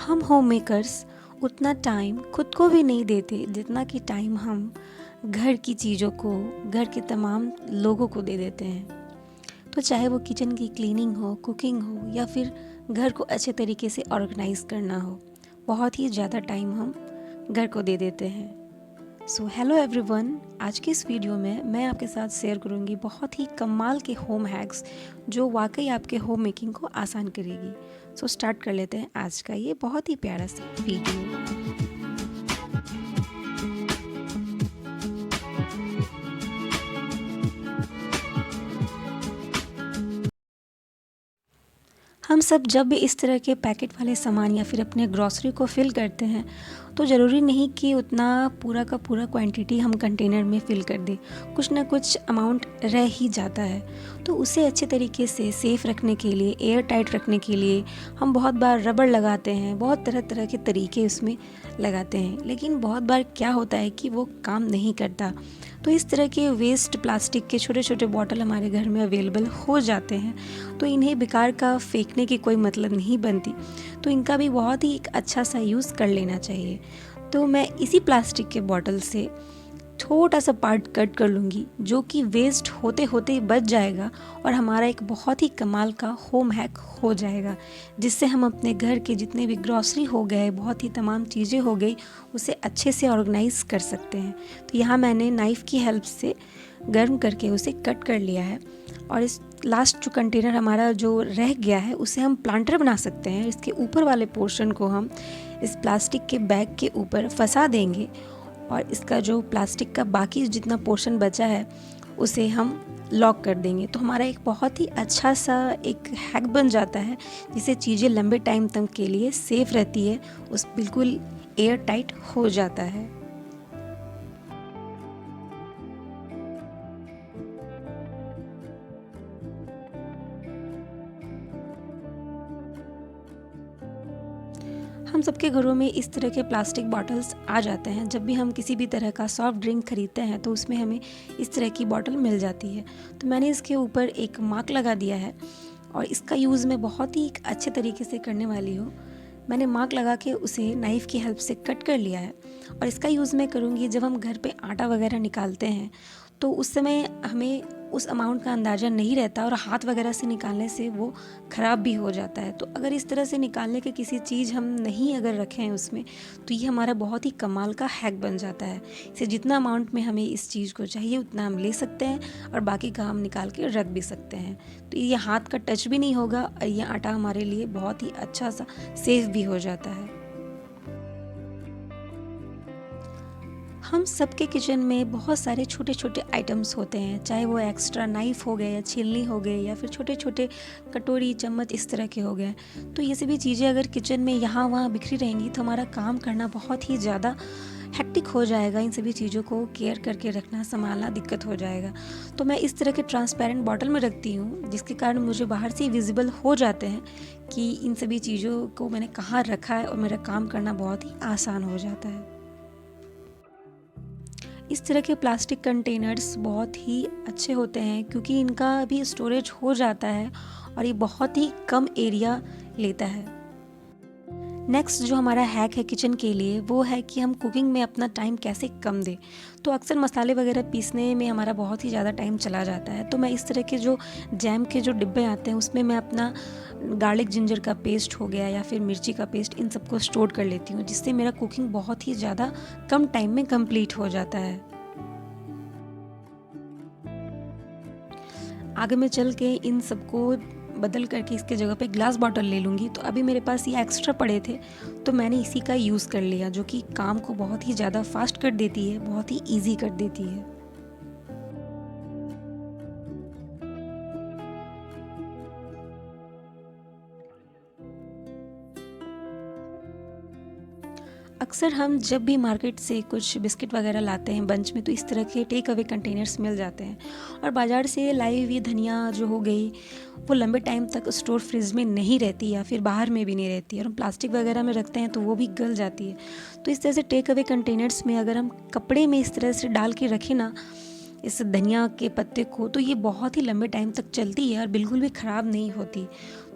हम home makers उतना time खुद को भी नहीं देते जितना कि टाइम हम घर की चीज़ों को, घर के तमाम लोगों को दे देते हैं। तो चाहे वो किचन की क्लीनिंग हो, कुकिंग हो या फिर घर को अच्छे तरीके से ऑर्गेनाइज करना हो, बहुत ही ज़्यादा टाइम हम घर को दे देते हैं। सो हेलो एवरीवन, आज की इस वीडियो में मैं आपके साथ शेयर करूंगी बहुत ही कमाल के होम हैक्स जो वाकई आपके होम मेकिंग को आसान करेगी। सो स्टार्ट कर लेते हैं आज का ये बहुत ही प्यारा सा वीडियो। हम सब जब भी इस तरह के पैकेट वाले सामान या फिर अपने ग्रॉसरी को फिल करते हैं तो ज़रूरी नहीं कि उतना पूरा का पूरा क्वांटिटी हम कंटेनर में फिल कर दें, कुछ ना कुछ अमाउंट रह ही जाता है। तो उसे अच्छे तरीके से सेफ़ रखने के लिए, एयर टाइट रखने के लिए हम बहुत बार रबड़ लगाते हैं, बहुत तरह तरह के तरीके उसमें लगाते हैं, लेकिन बहुत बार क्या होता है कि वो काम नहीं करता। तो इस तरह के वेस्ट प्लास्टिक के छोटे छोटे बॉटल हमारे घर में अवेलेबल हो जाते हैं, तो इन्हें बेकार का फेंकने की कोई मतलब नहीं बनती। तो इनका भी बहुत ही एक अच्छा सा यूज़ कर लेना चाहिए। तो मैं इसी प्लास्टिक के बॉटल से छोटा सा पार्ट कट कर लूँगी जो कि वेस्ट होते होते बच जाएगा और हमारा एक बहुत ही कमाल का होम हैक हो जाएगा, जिससे हम अपने घर के जितने भी ग्रॉसरी हो गए, बहुत ही तमाम चीज़ें हो गई, उसे अच्छे से ऑर्गेनाइज कर सकते हैं। तो यहाँ मैंने नाइफ़ की हेल्प से गर्म करके उसे कट कर लिया है और इस लास्ट जो कंटेनर हमारा जो रह गया है उसे हम प्लांटर बना सकते हैं। इसके ऊपर वाले पोर्शन को हम इस प्लास्टिक के बैग के ऊपर फंसा देंगे और इसका जो प्लास्टिक का बाकी जितना पोर्शन बचा है उसे हम लॉक कर देंगे। तो हमारा एक बहुत ही अच्छा सा एक हैक बन जाता है, जिससे चीज़ें लंबे टाइम तक के लिए सेफ़ रहती है, उस बिल्कुल एयर टाइट हो जाता है। हम सबके घरों में इस तरह के प्लास्टिक बॉटल्स आ जाते हैं। जब भी हम किसी भी तरह का सॉफ्ट ड्रिंक खरीदते हैं तो उसमें हमें इस तरह की बॉटल मिल जाती है। तो मैंने इसके ऊपर एक मार्क लगा दिया है और इसका यूज़ मैं बहुत ही अच्छे तरीके से करने वाली हूँ। मैंने मार्क लगा के उसे नाइफ़ की हेल्प से कट कर लिया है और इसका यूज़ मैं करूँगी जब हम घर पे आटा वगैरह निकालते हैं, तो उस समय हमें उस अमाउंट का अंदाज़ा नहीं रहता और हाथ वगैरह से निकालने से वो ख़राब भी हो जाता है। तो अगर इस तरह से निकालने के किसी चीज़ हम नहीं अगर रखें हैं उसमें, तो ये हमारा बहुत ही कमाल का हैक बन जाता है। इसे जितना अमाउंट में हमें इस चीज़ को चाहिए उतना हम ले सकते हैं और बाकी का हम निकाल के रख भी सकते हैं। तो ये हाथ का टच भी नहीं होगा और ये आटा हमारे लिए बहुत ही अच्छा सा सेफ़ भी हो जाता है। हम सबके किचन में बहुत सारे छोटे छोटे आइटम्स होते हैं, चाहे वो एक्स्ट्रा नाइफ़ हो गए या छीलनी हो गए या फिर छोटे छोटे कटोरी चम्मच इस तरह के हो गए। तो ये सभी चीज़ें अगर किचन में यहाँ वहाँ बिखरी रहेंगी तो हमारा काम करना बहुत ही ज़्यादा हेक्टिक हो जाएगा। इन सभी चीज़ों को केयर करके रखना, संभालना दिक्कत हो जाएगा। तो मैं इस तरह के ट्रांसपेरेंट बॉटल में रखती हूँ, जिसके कारण मुझे बाहर से विजिबल हो जाते हैं कि इन सभी चीज़ों को मैंने कहाँ रखा है और मेरा काम करना बहुत ही आसान हो जाता है। इस तरह के प्लास्टिक कंटेनर्स बहुत ही अच्छे होते हैं क्योंकि इनका भी स्टोरेज हो जाता है और ये बहुत ही कम एरिया लेता है। नेक्स्ट जो हमारा हैक है किचन के लिए वो है कि हम कुकिंग में अपना टाइम कैसे कम दें। तो अक्सर मसाले वगैरह पीसने में हमारा बहुत ही ज़्यादा टाइम चला जाता है। तो मैं इस तरह के जो जैम के जो डिब्बे आते हैं उसमें मैं अपना गार्लिक जिंजर का पेस्ट हो गया या फिर मिर्ची का पेस्ट, इन सबको स्टोर कर लेती हूँ, जिससे मेरा कुकिंग बहुत ही ज़्यादा कम टाइम में कंप्लीट हो जाता है। आगे मैं चल के इन सबको बदल करके इसके जगह पे ग्लास बॉटल ले लूँगी। तो अभी मेरे पास ये एक्स्ट्रा पड़े थे तो मैंने इसी का यूज़ कर लिया, जो कि काम को बहुत ही ज़्यादा फास्ट कर देती है, बहुत ही ईजी कर देती है। अक्सर हम जब भी मार्केट से कुछ बिस्किट वगैरह लाते हैं बंच में, तो इस तरह के टेक अवे कंटेनर्स मिल जाते हैं और बाज़ार से लाई हुई धनिया जो हो गई वो लंबे टाइम तक स्टोर फ्रिज में नहीं रहती या फिर बाहर में भी नहीं रहती है और हम प्लास्टिक वगैरह में रखते हैं तो वो भी गल जाती है। तो इस तरह से टेक अवे कंटेनर्स में अगर हम कपड़े में इस तरह से डाल के रखें ना, इस धनिया के पत्ते को, तो ये बहुत ही लंबे टाइम तक चलती है और बिल्कुल भी ख़राब नहीं होती।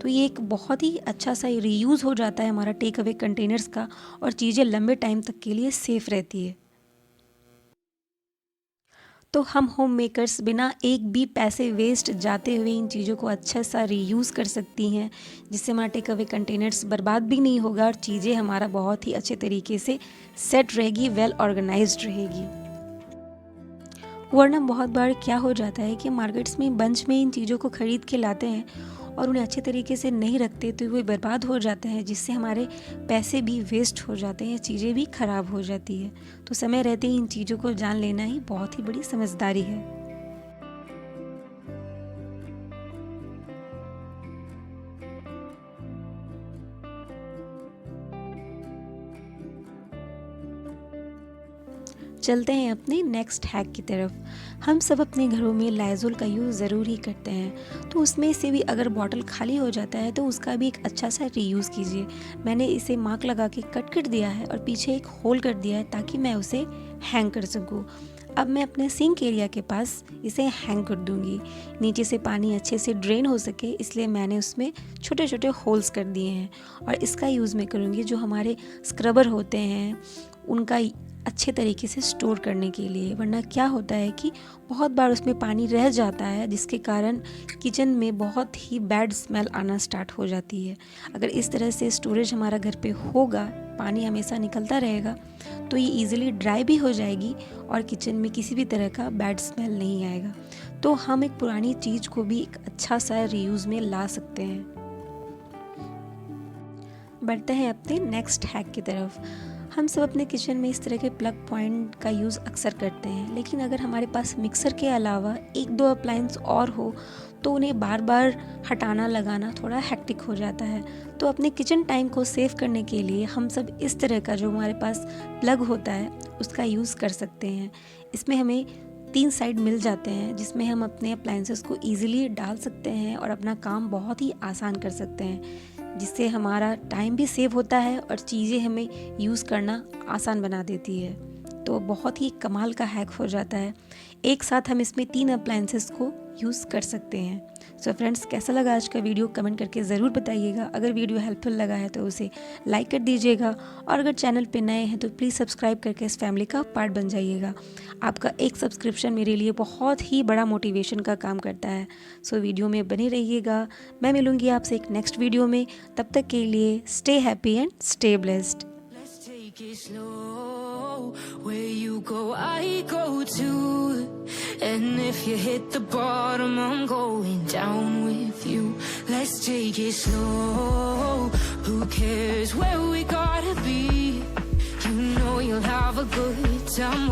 तो ये एक बहुत ही अच्छा सा रीयूज़ हो जाता है हमारा टेक अवे कंटेनर्स का, और चीज़ें लंबे टाइम तक के लिए सेफ़ रहती है। तो हम होम मेकर्स बिना एक भी पैसे वेस्ट जाते हुए इन चीज़ों को अच्छा सा रीयूज़ कर सकती हैं, जिससे हमारा टेक अवे कंटेनर्स बर्बाद भी नहीं होगा और चीज़ें हमारा बहुत ही अच्छे तरीके से सेट रहेगी, वेल ऑर्गेनाइज्ड रहेगी। वरना बहुत बार क्या हो जाता है कि मार्केट्स में बंच में इन चीज़ों को ख़रीद के लाते हैं और उन्हें अच्छे तरीके से नहीं रखते, तो वे बर्बाद हो जाते हैं, जिससे हमारे पैसे भी वेस्ट हो जाते हैं, चीज़ें भी ख़राब हो जाती है। तो समय रहते ही इन चीज़ों को जान लेना ही बहुत ही बड़ी समझदारी है। चलते हैं अपने नेक्स्ट हैक की तरफ। हम सब अपने घरों में लाइज़ोल का यूज़ ज़रूर ही करते हैं, तो उसमें से भी अगर बॉटल खाली हो जाता है तो उसका भी एक अच्छा सा रीयूज़ कीजिए। मैंने इसे मार्क लगा के कट कर दिया है और पीछे एक होल कर दिया है ताकि मैं उसे हैंग कर सकूँ। अब मैं अपने सिंक एरिया के पास इसे हैंग कर दूँगी। नीचे से पानी अच्छे से ड्रेन हो सके, इसलिए मैंने उसमें छोटे छोटे होल्स कर दिए हैं, और इसका यूज़ मैं करूँगी जो हमारे स्क्रबर होते हैं उनका अच्छे तरीके से स्टोर करने के लिए। वरना क्या होता है कि बहुत बार उसमें पानी रह जाता है, जिसके कारण किचन में बहुत ही बैड स्मेल आना स्टार्ट हो जाती है। अगर इस तरह से स्टोरेज हमारा घर पे होगा, पानी हमेशा निकलता रहेगा, तो ये इजीली ड्राई भी हो जाएगी और किचन में किसी भी तरह का बैड स्मेल नहीं आएगा। तो हम एक पुरानी चीज़ को भी एक अच्छा सा रीयूज़ में ला सकते हैं। बढ़ते हैं अपने नेक्स्ट हैक की तरफ। हम सब अपने किचन में इस तरह के प्लग पॉइंट का यूज़ अक्सर करते हैं, लेकिन अगर हमारे पास मिक्सर के अलावा एक दो अप्लायंस और हो तो उन्हें बार बार हटाना लगाना थोड़ा हेक्टिक हो जाता है। तो अपने किचन टाइम को सेव करने के लिए हम सब इस तरह का जो हमारे पास प्लग होता है उसका यूज़ कर सकते हैं। इसमें हमें 3 साइड मिल जाते हैं, जिसमें हम अपने अप्लायंसेस को ईजिली डाल सकते हैं और अपना काम बहुत ही आसान कर सकते हैं, जिससे हमारा टाइम भी सेव होता है और चीज़ें हमें यूज़ करना आसान बना देती है। तो बहुत ही कमाल का हैक हो जाता है। एक साथ हम इसमें 3 अप्लायंसेस को यूज़ कर सकते हैं। सो फ्रेंड्स, कैसा लगा आज का वीडियो कमेंट करके ज़रूर बताइएगा। अगर वीडियो हेल्पफुल लगा है तो उसे लाइक कर दीजिएगा, और अगर चैनल पे नए हैं तो प्लीज़ सब्सक्राइब करके इस फैमिली का पार्ट बन जाइएगा। आपका एक सब्सक्रिप्शन मेरे लिए बहुत ही बड़ा मोटिवेशन का काम करता है। सो वीडियो में बने रहिएगा। मैं मिलूँगी आपसे एक नेक्स्ट वीडियो में। तब तक के लिए stay happy and stay blessed. Take it slow, where you go, I go too. And if you hit the bottom, I'm going down with you. Let's take it slow, who cares where we gotta be? You know you'll have a good time.